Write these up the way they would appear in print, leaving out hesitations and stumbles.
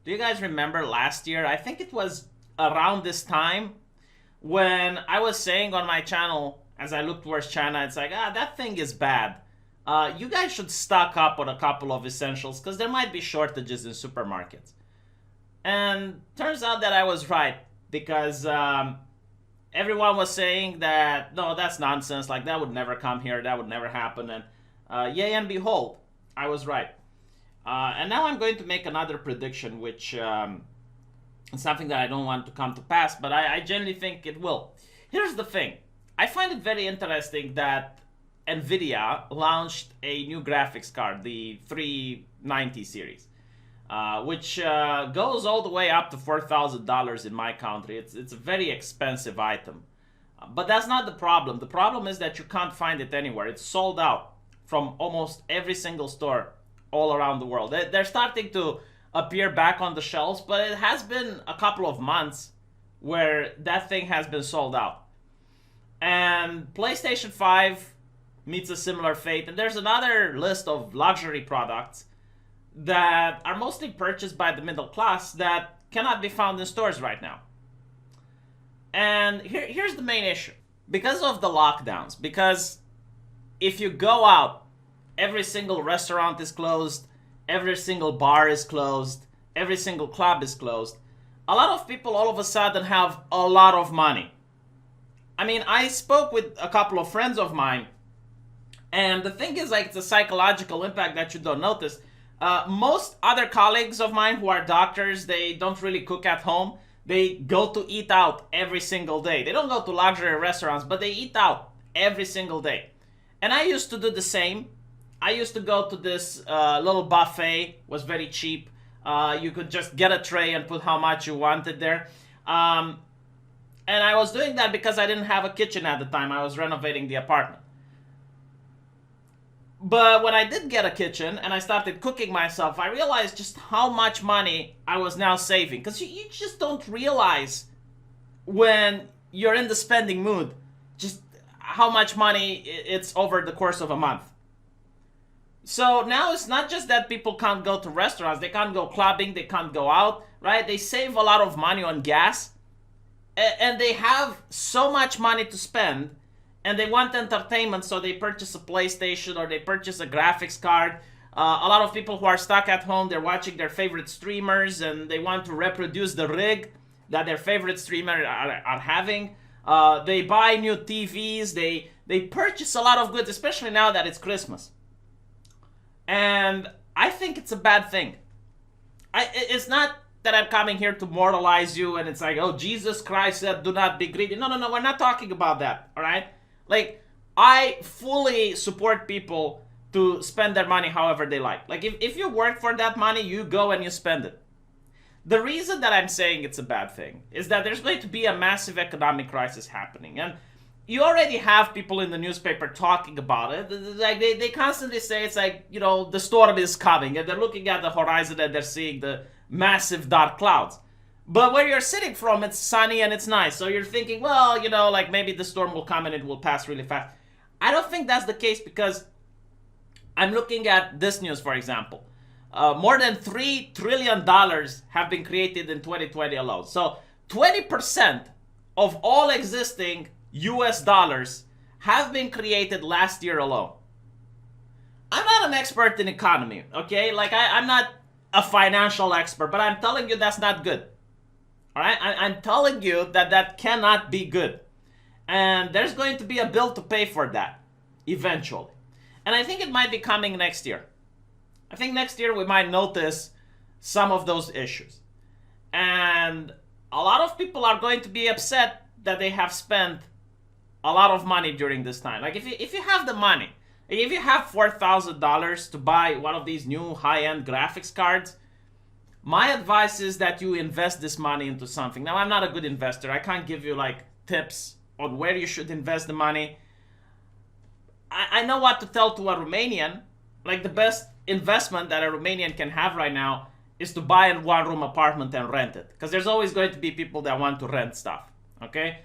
Do you guys remember last year? I think it was around this time when I was saying on my channel, as I look towards China, it's like, that thing is bad. You guys should stock up on a couple of essentials because there might be shortages in supermarkets. And turns out that I was right because everyone was saying that, no, that's nonsense. Like, that would never come here. That would never happen. And yay and behold, I was right. And now I'm going to make another prediction, which is something that I don't want to come to pass, but I genuinely think it will. Here's the thing. I find it very interesting that NVIDIA launched a new graphics card, the 390 series, which goes all the way up to $4,000 in my country. It's a very expensive item. But that's not the problem. The problem is that you can't find it anywhere. It's sold out from almost every single store all around the world. They're starting to appear back on the shelves, but it has been a couple of months where that thing has been sold out. And PlayStation 5 meets a similar fate. And there's another list of luxury products that are mostly purchased by the middle class that cannot be found in stores right now. And here's the main issue. Because of the lockdowns, because if you go out, every single restaurant is closed, every single bar is closed, every single club is closed, a lot of people all of a sudden have a lot of money. I mean, I spoke with a couple of friends of mine, and the thing is, like, it's a psychological impact that you don't notice. Most other colleagues of mine who are doctors, they don't really cook at home. They go to eat out every single day. They don't go to luxury restaurants, but they eat out every single day. And I used to do the same. I used to go to this little buffet, was very cheap. You could just get a tray and put how much you wanted there. And I was doing that because I didn't have a kitchen at the time. I was renovating the apartment. But when I did get a kitchen and I started cooking myself, I realized just how much money I was now saving. Because you just don't realize when you're in the spending mood just how much money it's over the course of a month. So now it's not just that people can't go to restaurants, they can't go clubbing, they can't go out, right? They save a lot of money on gas, and they have so much money to spend, and they want entertainment, so they purchase a PlayStation or they purchase a graphics card. A lot of people who are stuck at home, they're watching their favorite streamers, and they want to reproduce the rig that their favorite streamer are having. They buy new TVs, they purchase a lot of goods, especially now that it's Christmas. And I think it's a bad thing. It's not that I'm coming here to moralize you and it's like, oh, Jesus Christ said do not be greedy. No, we're not talking about that, all right? Like, I fully support people to spend their money however they like. Like, if you work for that money, you go and you spend it. The reason that I'm saying it's a bad thing is that there's going to be a massive economic crisis happening. And you already have people in the newspaper talking about it. Like, they constantly say it's like, you know, the storm is coming, and they're looking at the horizon and they're seeing the massive dark clouds. But where you're sitting from, it's sunny and it's nice. So you're thinking, well, you know, like maybe the storm will come and it will pass really fast. I don't think that's the case because I'm looking at this news, for example. More than $3 trillion have been created in 2020 alone. So 20% of all existing US dollars have been created last year alone. I'm not an expert in economy, okay? Like, I'm not a financial expert, but I'm telling you that's not good. All right? I'm telling you that cannot be good. And there's going to be a bill to pay for that eventually. And I think it might be coming next year. I think next year we might notice some of those issues. And a lot of people are going to be upset that they have spent a lot of money during this time. Like, if you have the money, if you have $4,000 to buy one of these new high-end graphics cards, my advice is that you invest this money into something. Now, I'm not a good investor. I can't give you like tips on where you should invest the money. I know what to tell to a Romanian. Like, the best investment that a Romanian can have right now is to buy a one-room apartment and rent it. Because there's always going to be people that want to rent stuff, okay?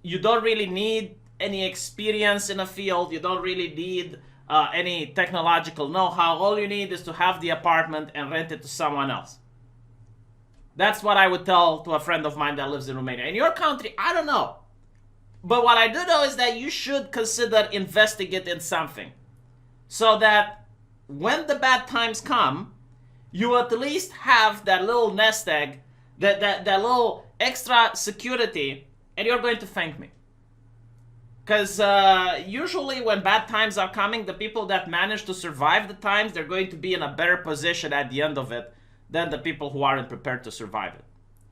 You don't really need any experience in a field. You don't really need any technological know-how. All you need is to have the apartment and rent it to someone else. That's what I would tell to a friend of mine that lives in Romania. In your country, I don't know. But what I do know is that you should consider investing it in something, so that when the bad times come, you at least have that little nest egg, that little extra security, and you're going to thank me. Because usually when bad times are coming, the people that manage to survive the times, they're going to be in a better position at the end of it than the people who aren't prepared to survive it.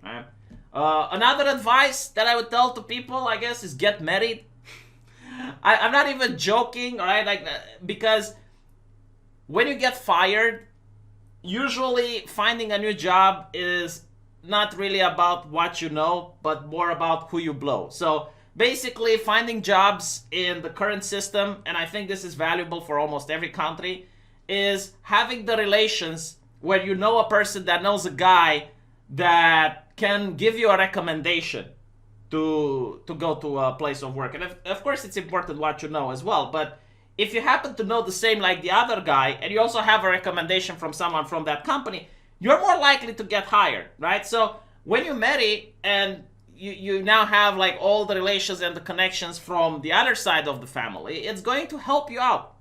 Right? Another advice that I would tell to people, I guess, is get married. I'm not even joking, right? Like, because when you get fired, usually finding a new job is not really about what you know, but more about who you blow. So basically, finding jobs in the current system, and I think this is valuable for almost every country, is having the relations where you know a person that knows a guy that can give you a recommendation to go to a place of work. And of course, it's important what you know as well. But if you happen to know the same like the other guy, and you also have a recommendation from someone from that company, you're more likely to get hired, right? So when you marry and you now have like all the relations and the connections from the other side of the family, it's going to help you out.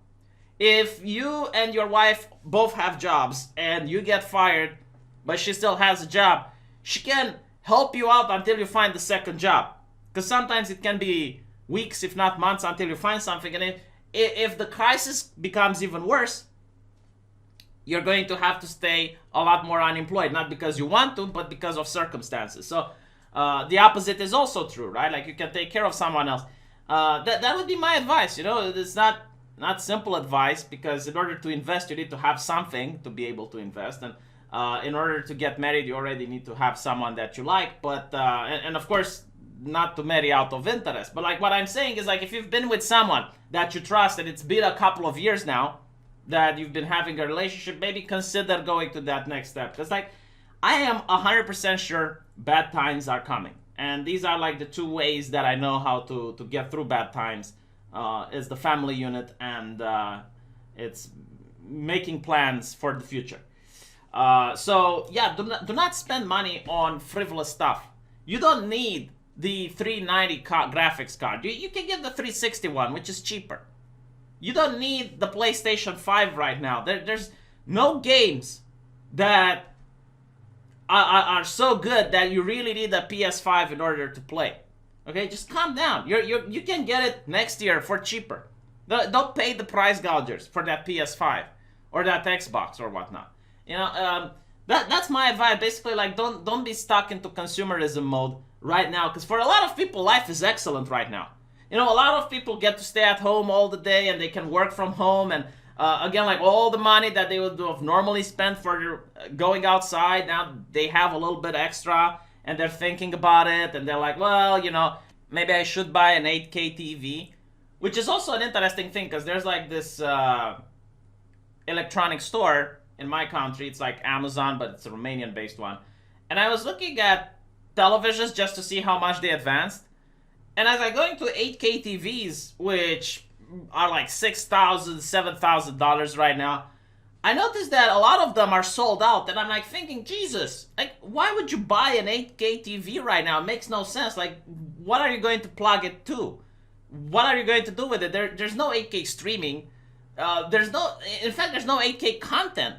If you and your wife both have jobs and you get fired, but she still has a job, she can help you out until you find the second job. Because sometimes it can be weeks, if not months, until you find something. And if the crisis becomes even worse, you're going to have to stay a lot more unemployed. Not because you want to, but because of circumstances. So the opposite is also true, right? Like you can take care of someone else. That would be my advice. You know, it's not simple advice, because in order to invest, you need to have something to be able to invest. And in order to get married, you already need to have someone that you like. But and of course, not to marry out of interest. But like what I'm saying is, like, if you've been with someone that you trust and it's been a couple of years now that you've been having a relationship, maybe consider going to that next step. Because like, I am 100% sure bad times are coming. And these are like the two ways that I know how to get through bad times. Is the family unit, and it's making plans for the future. So yeah, do not spend money on frivolous stuff. You don't need the 390 graphics card. You can get the 360 one, which is cheaper. You don't need the PlayStation 5 right now. There's no games that are so good that you really need a PS5 in order to play. Okay, just calm down. You can get it next year for cheaper. Don't pay the price gougers for that PS5 or that Xbox or whatnot. You know, that's my advice. Basically, like, don't be stuck into consumerism mode right now, because for a lot of people, life is excellent right now. You know, a lot of people get to stay at home all the day, and they can work from home, and again, like, all the money that they would have normally spent for going outside, now they have a little bit extra, and they're thinking about it, and they're like, well, you know, maybe I should buy an 8K TV, which is also an interesting thing, because there's like this electronic store in my country. It's like Amazon, but it's a Romanian-based one. And I was looking at televisions just to see how much they advanced. And as I go into 8K TVs, which are like $6,000, $7,000 right now, I noticed that a lot of them are sold out, and I'm like thinking, Jesus, like, why would you buy an 8K TV right now? It makes no sense. Like, what are you going to plug it to? What are you going to do with it? There's no 8K streaming. There's no 8K content,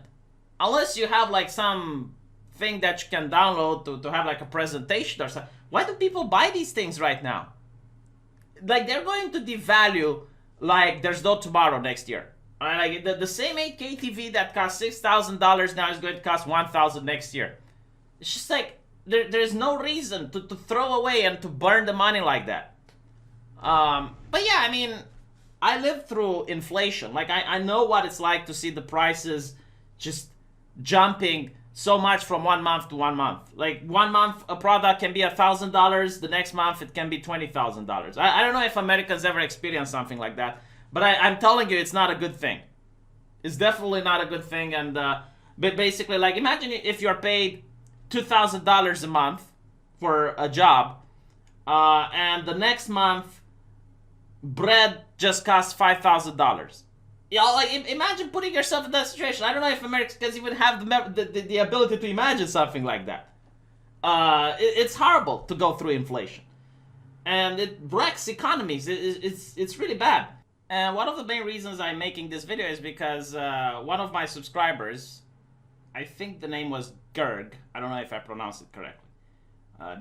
unless you have like some thing that you can download to have like a presentation or something. Why do people buy these things right now? Like, they're going to devalue like there's no tomorrow next year. Like the same 8K TV that cost $6,000 now is going to cost $1,000 next year. It's just like there's no reason to throw away and to burn the money like that. But yeah, I mean, I lived through inflation. Like, I know what it's like to see the prices just jumping so much from 1 month to 1 month. Like, 1 month a product can be $1,000, the next month it can be $20,000. I don't know if Americans ever experienced something like that. But I'm telling you, it's not a good thing. It's definitely not a good thing. And but basically, like, imagine if you're paid $2,000 a month for a job, and the next month bread just costs $5,000. You know, like, imagine putting yourself in that situation. I don't know if Americans even have the ability to imagine something like that. It's horrible to go through inflation, and it wrecks economies. It's really bad. And one of the main reasons I'm making this video is because one of my subscribers, I think the name was Gerg, I don't know if I pronounced it correctly,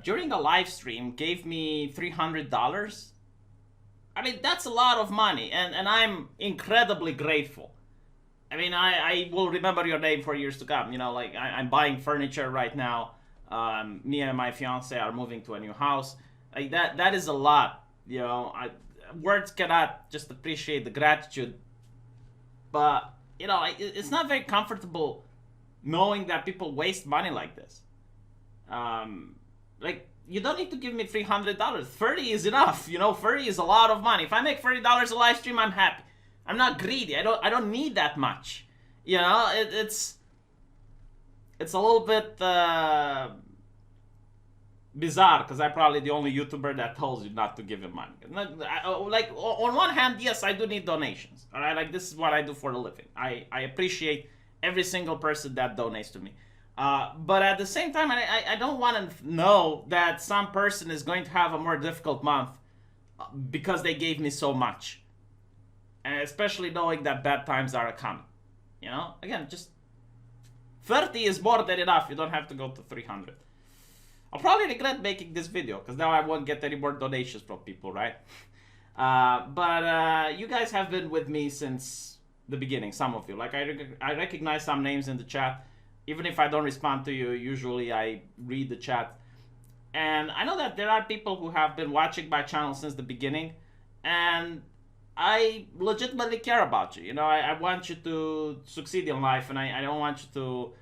during a live stream gave me $300. I mean, that's a lot of money, and I'm incredibly grateful. I mean, I will remember your name for years to come. You know, like I'm buying furniture right now. Me and my fiance are moving to a new house. Like that is a lot. You know, words cannot just appreciate the gratitude. But you know, it's not very comfortable knowing that people waste money like this. Like you don't need to give me $300. 30 is enough. You know, 30 is a lot of money. If I make $30 a live stream, I'm happy. I'm not greedy. I don't need that much. You know, it's a little bit bizarre because I'm probably the only YouTuber that tells you not to give him money. Like on one hand, yes, I do need donations. All right, like this is what I do for a living. I appreciate every single person that donates to me. But at the same time, I don't want to know that some person is going to have a more difficult month because they gave me so much. And especially knowing that bad times are coming. You know, again, just 30 is more than enough. You don't have to go to 300. I'll probably regret making this video because now I won't get any more donations from people, right? But you guys have been with me since the beginning, some of you. Like I recognize some names in the chat. Even if I don't respond to you, usually I read the chat. And I know that there are people who have been watching my channel since the beginning. And I legitimately care about you. You know, I want you to succeed in life, and I don't want you to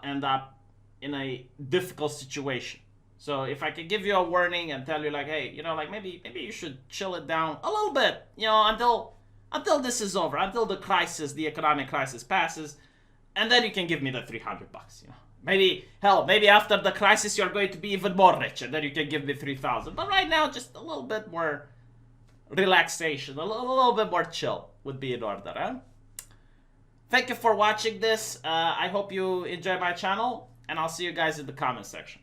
end up in a difficult situation. So if I could give you a warning and tell you like, hey, you know, like maybe you should chill it down a little bit, you know, until this is over, until the crisis, the economic crisis passes, and then you can give me the $300, you know. Maybe after the crisis you're going to be even more rich, and then you can give me 3,000. But right now, just a little bit more relaxation, a little bit more chill would be in order, huh? Thank you for watching this. I hope you enjoy my channel, and I'll see you guys in the comment section.